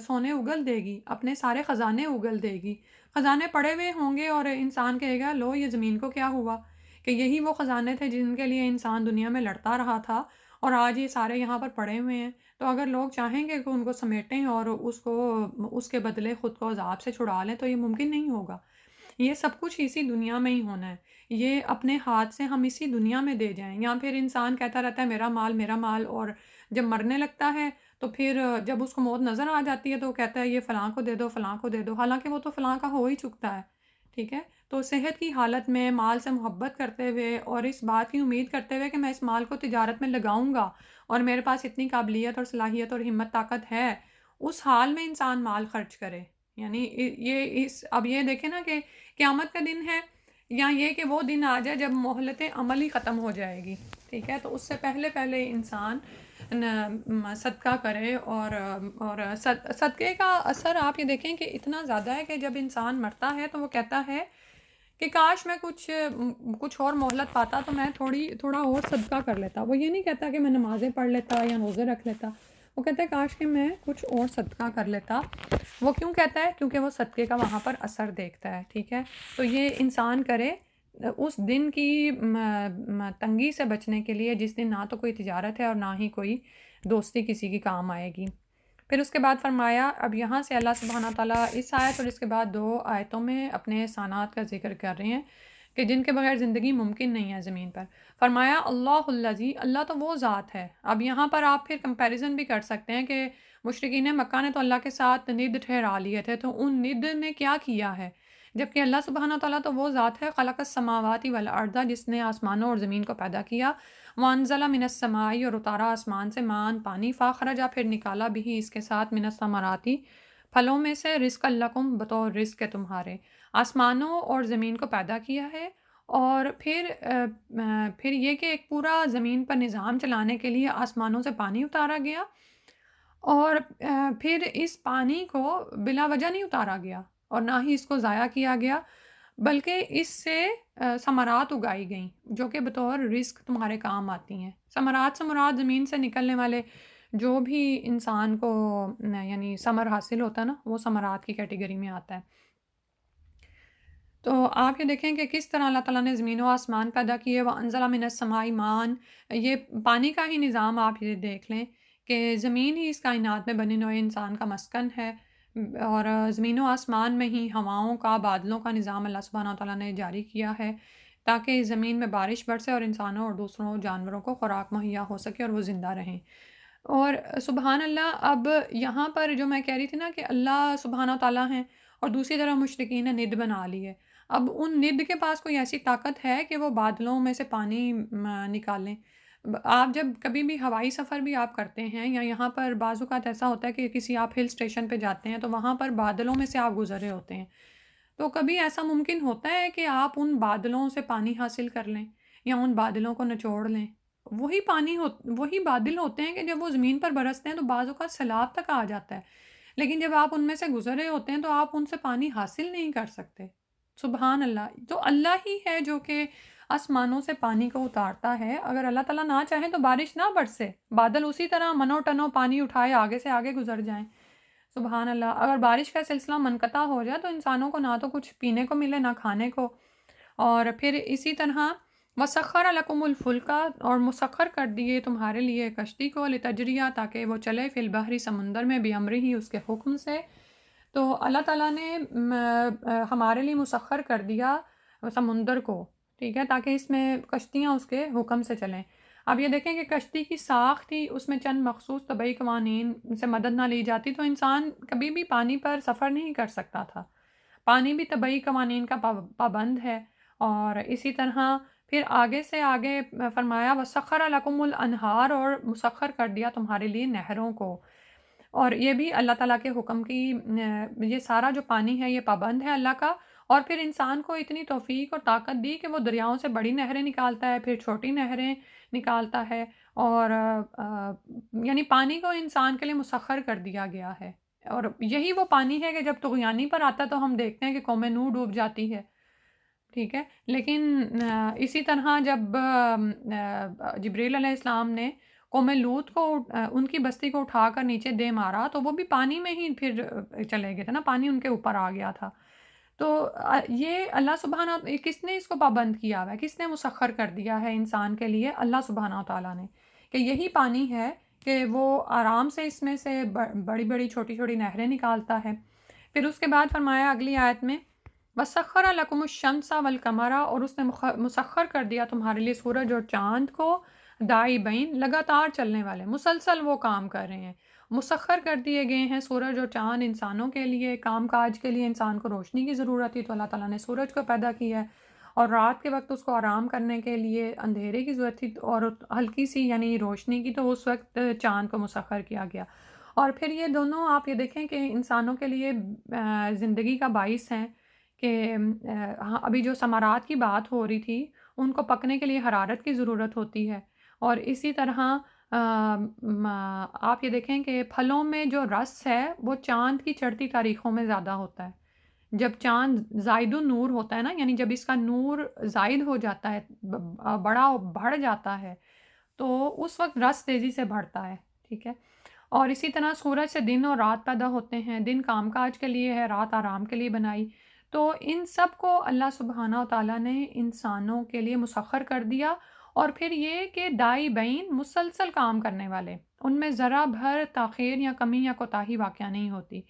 سونے اگل دے گی، اپنے سارے خزانے اگل دے گی، خزانے پڑے ہوئے ہوں گے، اور انسان کہے گا لو یہ زمین کو کیا ہوا، کہ یہی وہ خزانے تھے جن کے لیے انسان دنیا میں لڑتا رہا تھا، اور آج یہ سارے یہاں پر پڑے ہوئے ہیں۔ تو اگر لوگ چاہیں گے کہ ان کو سمیٹیں اور اس کے بدلے خود کو عذاب سے چھڑا لیں تو یہ ممکن نہیں ہوگا۔ یہ سب کچھ اسی دنیا میں ہی ہونا ہے، یہ اپنے ہاتھ سے ہم اسی دنیا میں دے جائیں، یا پھر انسان کہتا رہتا ہے میرا مال، اور جب مرنے لگتا ہے تو پھر جب اس کو موت نظر آ جاتی ہے تو وہ کہتا ہے یہ فلاں کو دے دو، فلاں کو دے دو، حالانکہ وہ تو فلاں کا ہو ہی چکتا ہے، ٹھیک ہے؟ تو صحت کی حالت میں مال سے محبت کرتے ہوئے اور اس بات کی امید کرتے ہوئے کہ میں اس مال کو تجارت میں لگاؤں گا اور میرے پاس اتنی قابلیت اور صلاحیت اور ہمت طاقت ہے، اس حال میں انسان مال خرچ کرے۔ یعنی اب یہ دیکھیں نا کہ قیامت کا دن ہے، یا یہ کہ وہ دن آ جائے جب مہلت عمل ہی ختم ہو جائے گی، ٹھیک ہے؟ تو اس سے پہلے پہلے انسان صدقہ کرے، اور صدقے کا اثر آپ یہ دیکھیں کہ اتنا زیادہ ہے کہ جب انسان مرتا ہے تو وہ کہتا ہے کہ کاش میں کچھ اور مہلت پاتا تو میں تھوڑا اور صدقہ کر لیتا۔ وہ یہ نہیں کہتا کہ میں نمازیں پڑھ لیتا یا روزے رکھ لیتا، وہ کہتا ہے کاش کہ میں کچھ اور صدقہ کر لیتا۔ وہ کیوں کہتا ہے؟ کیونکہ وہ صدقے کا وہاں پر اثر دیکھتا ہے، ٹھیک ہے؟ تو یہ انسان کرے اس دن کی تنگی سے بچنے کے لیے جس دن نہ تو کوئی تجارت ہے اور نہ ہی کوئی دوستی کسی کی کام آئے گی۔ پھر اس کے بعد فرمایا، اب یہاں سے اللہ سبحانہ تعالیٰ اس آیت اور اس کے بعد 2 آیتوں میں اپنے احسانات کا ذکر کر رہے ہیں کہ جن کے بغیر زندگی ممکن نہیں ہے زمین پر۔ فرمایا اللہ الذی، اللہ تو وہ ذات ہے۔ اب یہاں پر آپ پھر کمپیریزن بھی کر سکتے ہیں کہ مشرکین مکہ نے تو اللہ کے ساتھ ند ٹھہرا لیے تھے، تو ان ند نے کیا کیا ہے؟ جبکہ اللہ سبحانہ تعالیٰ تو وہ ذات ہے خلق السماوات والارض، جس نے آسمانوں اور زمین کو پیدا کیا، وانزل من السماء، اور اتارا آسمان سے، مان پانی، فاخرجا پھر نکالا بھی اس کے ساتھ، من الثمراتی پھلوں میں سے، رزق لکم بطور رزق کے تمہارے، آسمانوں اور زمین کو پیدا کیا ہے، اور پھر یہ کہ ایک پورا زمین پر نظام چلانے کے لیے آسمانوں سے پانی اتارا گیا، اور پھر اس پانی کو بلا وجہ نہیں اتارا گیا اور نہ ہی اس کو ضائع کیا گیا، بلکہ اس سے ثمرات اگائی گئیں جو کہ بطور رزق تمہارے کام آتی ہیں۔ ثمرات سے مراد زمین سے نکلنے والے جو بھی انسان کو یعنی ثمر حاصل ہوتا ہے نا، وہ ثمرات کی کیٹیگری میں آتا ہے۔ تو آپ یہ دیکھیں کہ کس طرح اللہ تعالیٰ نے زمین و آسمان پیدا کیے، وَأَنزَلَ مِنَ السَّمَاءِ مَاءً، یہ پانی کا ہی نظام آپ یہ دیکھ لیں کہ زمین ہی اس کائنات میں بنے ہوئے انسان کا مسکن ہے، اور زمین و آسمان میں ہی ہواؤں کا، بادلوں کا نظام اللہ سبحانہ تعالیٰ نے جاری کیا ہے تاکہ زمین میں بارش برسے اور انسانوں اور دوسروں جانوروں کو خوراک مہیا ہو سکے اور وہ زندہ رہیں۔ اور سبحان اللہ، اب یہاں پر جو میں کہہ رہی تھی نا کہ اللہ سبحانہ تعالیٰ ہیں اور دوسری طرف مشرکین نے ند بنا لی ہے، اب ان ند کے پاس کوئی ایسی طاقت ہے کہ وہ بادلوں میں سے پانی نکالیں؟ آپ جب کبھی بھی ہوائی سفر بھی آپ کرتے ہیں، یا یہاں پر بعض اوقات ایسا ہوتا ہے کہ کسی آپ ہل اسٹیشن پہ جاتے ہیں تو وہاں پر بادلوں میں سے آپ گزر رہے ہوتے ہیں، تو کبھی ایسا ممکن ہوتا ہے کہ آپ ان بادلوں سے پانی حاصل کر لیں یا ان بادلوں کو نچوڑ لیں؟ وہی بادل ہوتے ہیں کہ جب وہ زمین پر برستے ہیں تو بعض اوقات سیلاب تک آ جاتا ہے، لیکن جب آپ ان میں سے گزر رہے ہوتے ہیں تو آپ ان سے پانی حاصل نہیں کر سکتے۔ سبحان اللہ، تو اللہ ہی ہے جو کہ آسمانوں سے پانی کو اتارتا ہے، اگر اللہ تعالیٰ نہ چاہے تو بارش نہ برسے، بادل اسی طرح منو ٹنو پانی اٹھائے آگے سے آگے گزر جائیں۔ سبحان اللہ، اگر بارش کا سلسلہ منقطع ہو جائے تو انسانوں کو نہ تو کچھ پینے کو ملے نہ کھانے کو، اور پھر اسی طرح وسخر لکم الفلکا، اور مسخر کر دیے تمہارے لیے کشتی کو، لتجریہ تاکہ وہ چلے، فی البحر سمندر میں، بھی امر ہی اس کے حکم سے، تو اللہ تعالیٰ نے ہمارے لیے مسخر کر دیا سمندر کو، ٹھیک ہے، تاکہ اس میں کشتیاں اس کے حکم سے چلیں۔ اب یہ دیکھیں کہ کشتی کی ساخت تھی، اس میں چند مخصوص طبعی قوانین سے مدد نہ لی جاتی تو انسان کبھی بھی پانی پر سفر نہیں کر سکتا تھا۔ پانی بھی طبعی قوانین کا پابند ہے۔ اور اسی طرح پھر آگے سے آگے فرمایا وَسَخَّرَ لَكُمُ الْأَنْهَارَ، اور مسخر کر دیا تمہارے لیے نہروں کو۔ اور یہ بھی اللہ تعالیٰ کے حکم کی، یہ سارا جو پانی ہے یہ پابند ہے اللہ کا۔ اور پھر انسان کو اتنی توفیق اور طاقت دی کہ وہ دریاؤں سے بڑی نہریں نکالتا ہے، پھر چھوٹی نہریں نکالتا ہے، اور یعنی پانی کو انسان کے لیے مسخر کر دیا گیا ہے۔ اور یہی وہ پانی ہے کہ جب طغیانی پر آتا تو ہم دیکھتے ہیں کہ قوم نوح ڈوب جاتی ہے، ٹھیک ہے، لیکن اسی طرح جب جبریل علیہ السلام نے قوم لوط کو ان کی بستی کو اٹھا کر نیچے دے مارا تو وہ بھی پانی میں ہی پھر چلے گئے تھے نا، پانی ان کے اوپر آ گیا تھا۔ تو یہ اللہ سبحانہ، کس نے اس کو پابند کیا ہوا ہے، کس نے مسخر کر دیا ہے انسان کے لیے؟ اللہ سبحانہ تعالیٰ نے، کہ یہی پانی ہے کہ وہ آرام سے اس میں سے بڑی بڑی چھوٹی چھوٹی نہریں نکالتا ہے۔ پھر اس کے بعد فرمایا اگلی آیت میں وَسَخَّرَ لَكُمُ الشَّمْسَ وَالْقَمَرَ، اور اس نے مسخر کر دیا تمہارے لیے سورج اور چاند کو، دائبین، لگاتار چلنے والے، مسلسل وہ کام کر رہے ہیں۔ مسخر کر دیے گئے ہیں سورج اور چاند انسانوں کے لیے، کام کاج کے لیے۔ انسان کو روشنی کی ضرورت تھی تو اللہ تعالیٰ نے سورج کو پیدا کیا ہے، اور رات کے وقت اس کو آرام کرنے کے لیے اندھیرے کی ضرورت تھی اور ہلکی سی یعنی روشنی کی، تو اس وقت چاند کو مسخر کیا گیا۔ اور پھر یہ دونوں آپ یہ دیکھیں کہ انسانوں کے لیے زندگی کا باعث ہیں کہ ابھی جو ثمرات کی بات ہو رہی تھی ان کو پکنے کے لیے حرارت کی ضرورت ہوتی ہے، اور اسی طرح آپ یہ دیکھیں کہ پھلوں میں جو رس ہے وہ چاند کی چڑھتی تاریخوں میں زیادہ ہوتا ہے۔ جب چاند زائد النور ہوتا ہے نا، یعنی جب اس کا نور زائد ہو جاتا ہے، بڑا بڑھ جاتا ہے، تو اس وقت رس تیزی سے بڑھتا ہے، ٹھیک ہے۔ اور اسی طرح سورج سے دن اور رات پیدا ہوتے ہیں، دن کام کاج کے لیے ہے، رات آرام کے لیے بنائی۔ تو ان سب کو اللہ سبحانہ و تعالیٰ نے انسانوں کے لیے مسخر کر دیا۔ اور پھر یہ کہ دائی بین، مسلسل کام کرنے والے، ان میں ذرا بھر تاخیر یا کمی یا کوتاہی واقع نہیں ہوتی۔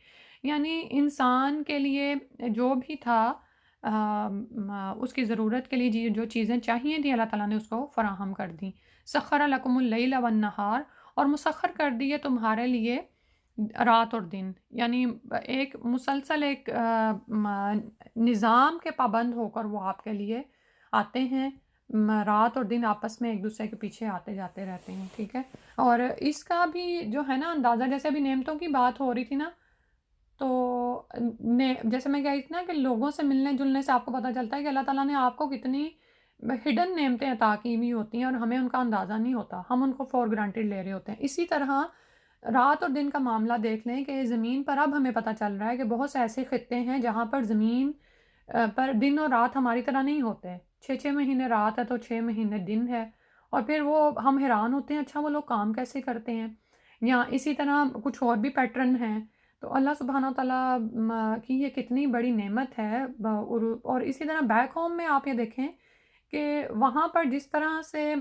یعنی انسان کے لیے جو بھی تھا اس کی ضرورت کے لیے جو چیزیں چاہیے تھیں اللہ تعالیٰ نے اس کو فراہم کر دیں۔ سخر لکم اللیل والنہار، اور مسخر کر دیے تمہارے لیے رات اور دن، یعنی ایک مسلسل ایک نظام کے پابند ہو کر وہ آپ کے لیے آتے ہیں۔ رات اور دن آپس میں ایک دوسرے کے پیچھے آتے جاتے رہتے ہیں، ٹھیک ہے۔ اور اس کا بھی جو ہے نا اندازہ، جیسے ابھی نعمتوں کی بات ہو رہی تھی نا، تو جیسے میں کہی تھی نا کہ لوگوں سے ملنے جلنے سے آپ کو پتہ چلتا ہے کہ اللہ تعالیٰ نے آپ کو کتنی ہڈن نعمتیں عطا کی ہوئی ہوتی ہیں اور ہمیں ان کا اندازہ نہیں ہوتا، ہم ان کو فور گرانٹیڈ لے رہے ہوتے ہیں۔ اسی طرح رات اور دن کا معاملہ دیکھ لیں کہ زمین پر اب ہمیں پتہ چل رہا ہے کہ بہت سے ایسے خطے ہیں جہاں پر زمین پر دن اور رات ہماری طرح نہیں ہوتے، 6 مہینے رات ہے تو 6 مہینے دن ہے، اور پھر وہ ہم حیران ہوتے ہیں اچھا وہ لوگ کام کیسے کرتے ہیں۔ یا اسی طرح کچھ اور بھی پیٹرن ہیں۔ تو اللہ سبحانہ تعالیٰ کی یہ کتنی بڑی نعمت ہے۔ اور اسی طرح بیک ہوم میں آپ یہ دیکھیں کہ وہاں پر جس طرح سے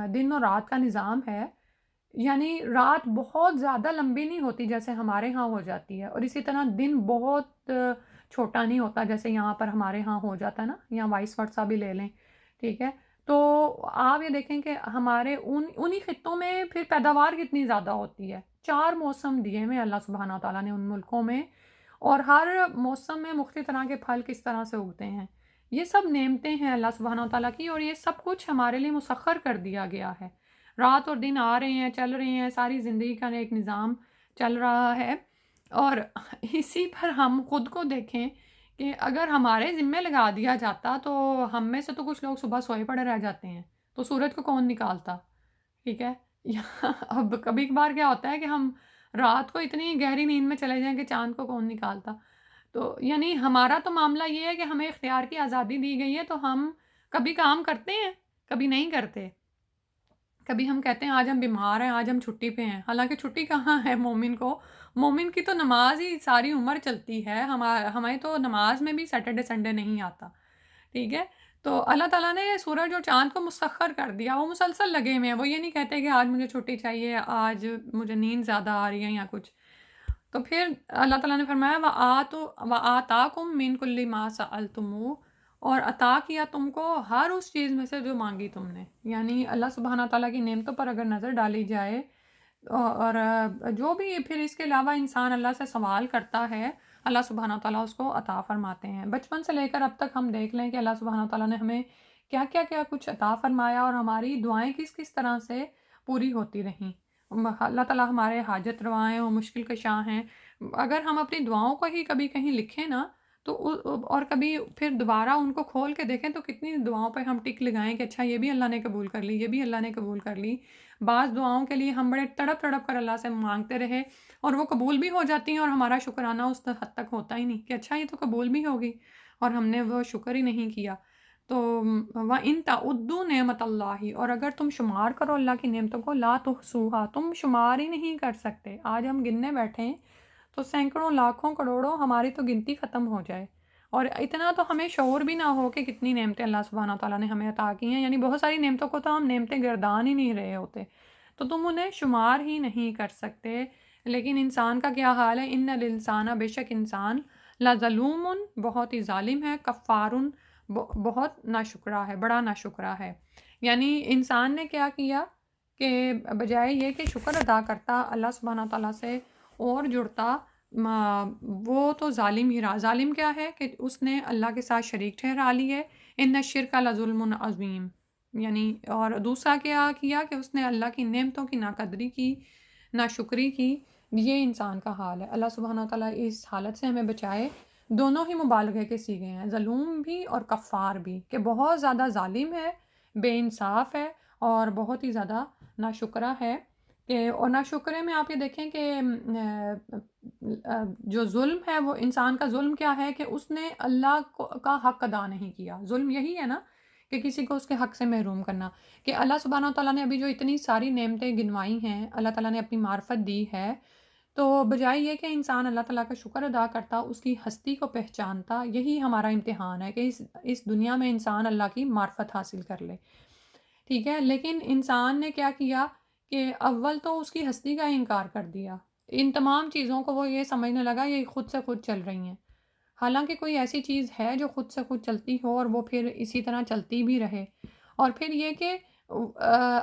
دن اور رات کا نظام ہے، یعنی رات بہت زیادہ لمبی نہیں ہوتی جیسے ہمارے ہاں ہو جاتی ہے، اور اسی طرح دن بہت چھوٹا نہیں ہوتا جیسے یہاں پر ہمارے ہاں ہو جاتا ہے نا، یا وائس ورثہ بھی لے لیں، ٹھیک ہے۔ تو آپ یہ دیکھیں کہ ہمارے انہی خطوں میں پھر پیداوار کتنی زیادہ ہوتی ہے۔ 4 موسم دیے ہوئے اللہ سبحانہ تعالیٰ نے ان ملکوں میں، اور ہر موسم میں مختلف طرح کے پھل کس طرح سے اگتے ہیں۔ یہ سب نعمتیں ہیں اللہ سبحانہ تعالیٰ کی، اور یہ سب کچھ ہمارے لیے مسخر کر دیا گیا ہے۔ رات اور دن آ رہے ہیں، چل رہے ہیں، ساری زندگی کا ایک نظام چل رہا ہے۔ اور اسی پر ہم خود کو دیکھیں کہ اگر ہمارے ذمے لگا دیا جاتا تو ہم میں سے تو کچھ لوگ صبح سوئے پڑے رہ جاتے ہیں، تو سورج کو کون نکالتا، ٹھیک ہے۔ اب کبھی کبھار کیا ہوتا ہے کہ ہم رات کو اتنی گہری نیند میں چلے جائیں کہ چاند کو کون نکالتا۔ تو یعنی ہمارا تو معاملہ یہ ہے کہ ہمیں اختیار کی آزادی دی گئی ہے، تو ہم کبھی کام کرتے ہیں، کبھی نہیں کرتے۔ کبھی ہم کہتے ہیں آج ہم بیمار ہیں، آج ہم چھٹی پہ ہیں، حالانکہ چھٹی کہاں ہے مومن کو؟ مومن کی تو نماز ہی ساری عمر چلتی ہے، ہمیں تو نماز میں بھی سیٹرڈے سنڈے نہیں آتا، ٹھیک ہے۔ تو اللہ تعالیٰ نے سورج اور چاند کو مسخر کر دیا، وہ مسلسل لگے ہوئے ہیں، وہ یہ نہیں کہتے کہ آج مجھے چھٹی چاہیے، آج مجھے نیند زیادہ آ رہی ہے یا کچھ۔ تو پھر اللہ تعالیٰ نے فرمایا وَآتَاكُم مِّن كُلِّ مَا سَأَلْتُمُوهُ، اور عطا کیا تم کو ہر اس چیز میں سے جو مانگی تم نے. یعنی اللہ سبحانہ تعالیٰ کی نعمتوں پر اگر نظر ڈالی جائے، اور جو بھی پھر اس کے علاوہ انسان اللہ سے سوال کرتا ہے، اللہ سبحانہ تعالیٰ اس کو عطا فرماتے ہیں. بچپن سے لے کر اب تک ہم دیکھ لیں کہ اللہ سبحانہ تعالیٰ نے ہمیں کیا کیا کیا کچھ عطا فرمایا، اور ہماری دعائیں کس کس طرح سے پوری ہوتی رہیں. اللہ تعالیٰ ہمارے حاجت روائیں اور مشکل کشاں ہیں. اگر ہم اپنی دعاؤں کو ہی کبھی کہیں لکھیں نا، تو اور کبھی پھر دوبارہ ان کو کھول کے دیکھیں تو کتنی دعاؤں پہ ہم ٹک لگائیں کہ اچھا یہ بھی اللہ نے قبول کر لی، یہ بھی اللہ نے قبول کر لی. بعض دعاؤں کے لیے ہم بڑے تڑپ تڑپ کر اللہ سے مانگتے رہے، اور وہ قبول بھی ہو جاتی ہیں، اور ہمارا شکرانہ اس حد تک ہوتا ہی نہیں کہ اچھا یہ تو قبول بھی ہوگی، اور ہم نے وہ شکر ہی نہیں کیا. تو وَإِن تَعُدُّوا نِعْمَتَ اللَّهِ، اور اگر تم شمار کرو اللہ کی نعمتوں کو، لا تحصوها، تم شمار ہی نہیں کر سکتے. آج ہم گننے بیٹھیں تو سینکڑوں لاکھوں کروڑوں ہماری تو گنتی ختم ہو جائے، اور اتنا تو ہمیں شعور بھی نہ ہو کہ کتنی نعمتیں اللہ سبحانہ تعالیٰ نے ہمیں عطا کی ہیں. یعنی بہت ساری نعمتوں کو تو ہم نعمتیں گردان ہی نہیں رہے ہوتے، تو تم انہیں شمار ہی نہیں کر سکتے. لیکن انسان کا کیا حال ہے؟ ان الانسان، بے شک انسان، لظلوم، بہت ہی ظالم ہے، کفارن، بہت ناشکرا ہے، بڑا ناشکرا ہے. یعنی انسان نے کیا کیا کہ بجائے یہ کہ شکر ادا کرتا اللہ سبحانہ تعالیٰ سے اور جڑتا، وہ تو ظالم ہی رہا. ظالم کیا ہے کہ اس نے اللہ کے ساتھ شریک ٹھہرا لی ہے. ان الشرک لظلم عظیم. یعنی اور دوسرا کیا کیا کہ اس نے اللہ کی نعمتوں کی ناقدری کی، ناشکری کی. یہ انسان کا حال ہے. اللہ سبحانہ تعالیٰ اس حالت سے ہمیں بچائے. دونوں ہی مبالغے کے صیغے ہیں، ظلوم بھی اور کفار بھی، کہ بہت زیادہ ظالم ہے، بے انصاف ہے، اور بہت ہی زیادہ ناشکرا ہے. اور ناشکرے میں آپ یہ دیکھیں کہ جو ظلم ہے، وہ انسان کا ظلم کیا ہے کہ اس نے اللہ کا حق ادا نہیں کیا. ظلم یہی ہے نا کہ کسی کو اس کے حق سے محروم کرنا. کہ اللہ سبحانہ تعالیٰ نے ابھی جو اتنی ساری نعمتیں گنوائی ہیں، اللہ تعالیٰ نے اپنی معرفت دی ہے، تو بجائے یہ کہ انسان اللہ تعالیٰ کا شکر ادا کرتا، اس کی ہستی کو پہچانتا. یہی ہمارا امتحان ہے کہ اس دنیا میں انسان اللہ کی معرفت حاصل کر لے. ٹھیک ہے، لیکن انسان نے کیا کیا کہ اول تو اس کی ہستی کا انکار کر دیا. ان تمام چیزوں کو وہ یہ سمجھنے لگا یہ خود سے خود چل رہی ہیں، حالانکہ کوئی ایسی چیز ہے جو خود سے خود چلتی ہو اور وہ پھر اسی طرح چلتی بھی رہے. اور پھر یہ کہ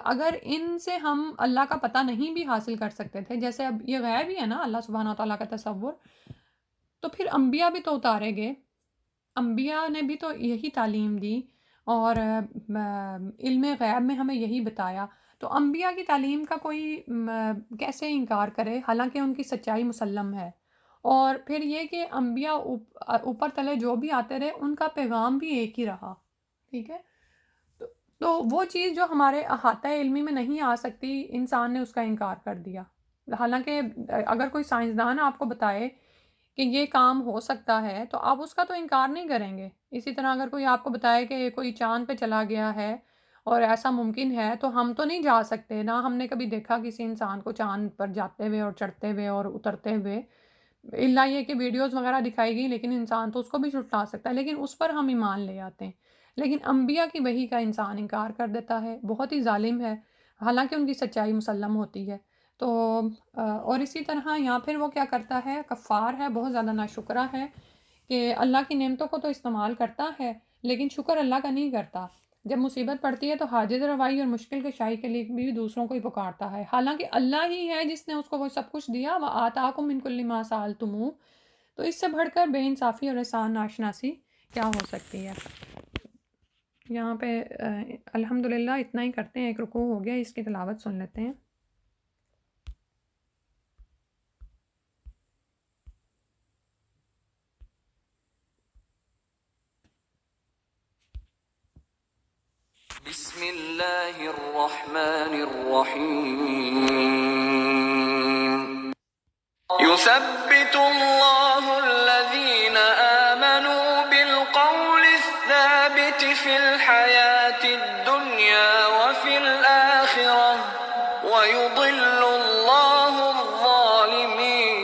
اگر ان سے ہم اللہ کا پتہ نہیں بھی حاصل کر سکتے تھے، جیسے اب یہ غیب ہی ہے نا اللہ سبحانہ تعالیٰ کا تصور، تو پھر انبیاء بھی تو اتارے گئے. انبیاء نے بھی تو یہی تعلیم دی، اور علم غیب میں ہمیں یہی بتایا. تو انبیاء کی تعلیم کا کوئی کیسے انکار کرے، حالانکہ ان کی سچائی مسلم ہے. اور پھر یہ کہ انبیاء اوپر تلے جو بھی آتے رہے، ان کا پیغام بھی ایک ہی رہا. ٹھیک ہے، تو وہ چیز جو ہمارے احاطہ علمی میں نہیں آ سکتی، انسان نے اس کا انکار کر دیا. حالانکہ اگر کوئی سائنسدان آپ کو بتائے کہ یہ کام ہو سکتا ہے تو آپ اس کا تو انکار نہیں کریں گے. اسی طرح اگر کوئی آپ کو بتائے کہ کوئی چاند پہ چلا گیا ہے اور ایسا ممکن ہے، تو ہم تو نہیں جا سکتے، نہ ہم نے کبھی دیکھا کسی انسان کو چاند پر جاتے ہوئے اور چڑھتے ہوئے اور اترتے ہوئے، الا یہ کہ ویڈیوز وغیرہ دکھائی گئی، لیکن انسان تو اس کو بھی جھٹلا سکتا ہے، لیکن اس پر ہم ایمان لے آتے ہیں. لیکن انبیاء کی وحی کا انسان انکار کر دیتا ہے، بہت ہی ظالم ہے، حالانکہ ان کی سچائی مسلم ہوتی ہے. تو اور اسی طرح یہاں پھر وہ کیا کرتا ہے، کفار ہے، بہت زیادہ ناشکرا ہے، کہ اللہ کی نعمتوں کو تو استعمال کرتا ہے لیکن شکر اللہ کا نہیں کرتا. جب مصیبت پڑتی ہے تو حاجت روائی اور مشکل کشائی کے لیے بھی دوسروں کو ہی پکارتا ہے، حالانکہ اللہ ہی ہے جس نے اس کو وہ سب کچھ دیا. وَآتَاكُم مِّن كُلِّ مَا سَأَلْتُمُوهُ. تو اس سے بڑھ کر بے انصافی اور احسان ناشناسی کیا ہو سکتی ہے. یہاں پہ الحمدللہ اتنا ہی کرتے ہیں، ایک رکوع ہو گیا، اس کی تلاوت سن لیتے ہیں. بسم اللہ الرحمن الرحیم. يثبت الله الذين آمنوا بالقول الثابت في الحياة الدنيا وفي الآخرة ويضل الله الظالمين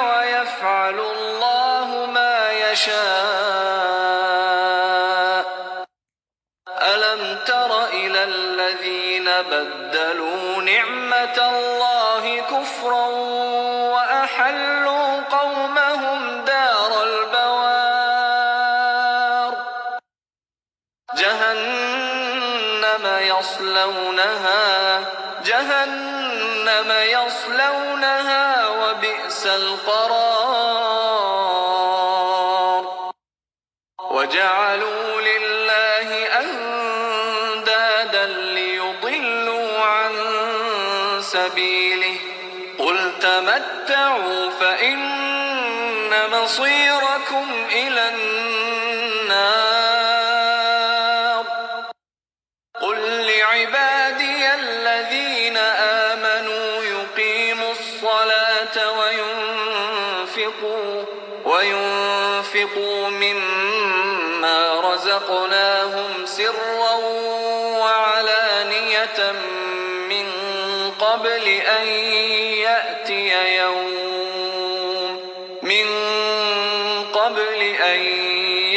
ويفعل الله ما يشاء. ألم تر إلى الذين بدلوا نعمة الله كفرا وأحلوا قومهم دار البوار جهنم يصلونها وبئس القرار وجعلوا لله أندادا ليضلوا عن سبيله قل تمتعوا فإن مصيركم إلى النار قل لعبادي الذين آمنوا يقيموا الصلاة وينفقوا مما رزقناهم سرا وعلانية من قبل أن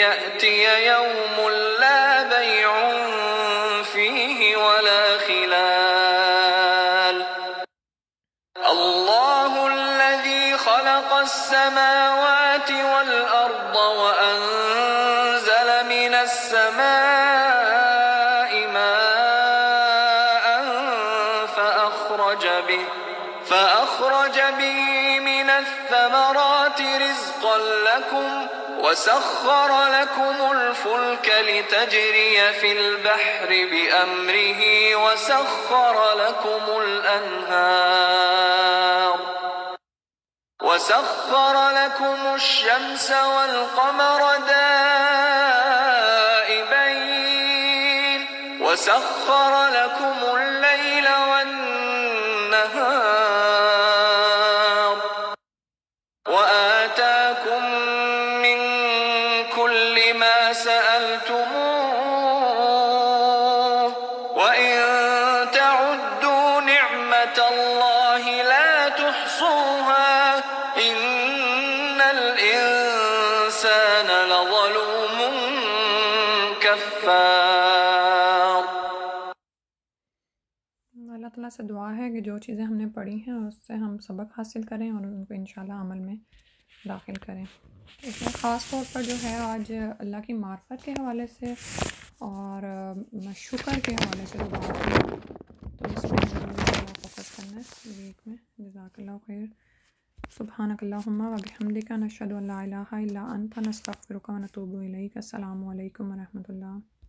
يأتي يوم لا بيع فيه ولا خلال الله الذي خلق السماوات والأرض وأنزل من السماء ماء فأخرج به من الثمرات رزقا لكم وسخر لكم الفلك لتجري في البحر بأمره وسخر لكم الشمس والقمر دائبين وسخر لكم الليل والنهار وآتاكم من كل ما سألتموه وإن تعدوا نعمة الله لا تحصوها إن الإنسان لظلوم كفار. اللہ تعالیٰ سے دعا ہے کہ جو چیزیں ہم نے پڑھی ہیں اس سے ہم سبق حاصل کریں اور ان کو انشاءاللہ عمل میں داخل کریں. اس میں خاص طور پر جو ہے آج اللہ کی معرفت کے حوالے سے اور شکر کے حوالے سے جو بات ہے تو اس میں ضرور فوکس کرنا ہے ویک میں. جزاک اللہ خیر. سبحانک اللہم و بحمدک نشہد ان لا الہ الا انت نستغفرک و نتوب الیک. السلام علیکم و رحمۃ اللہ.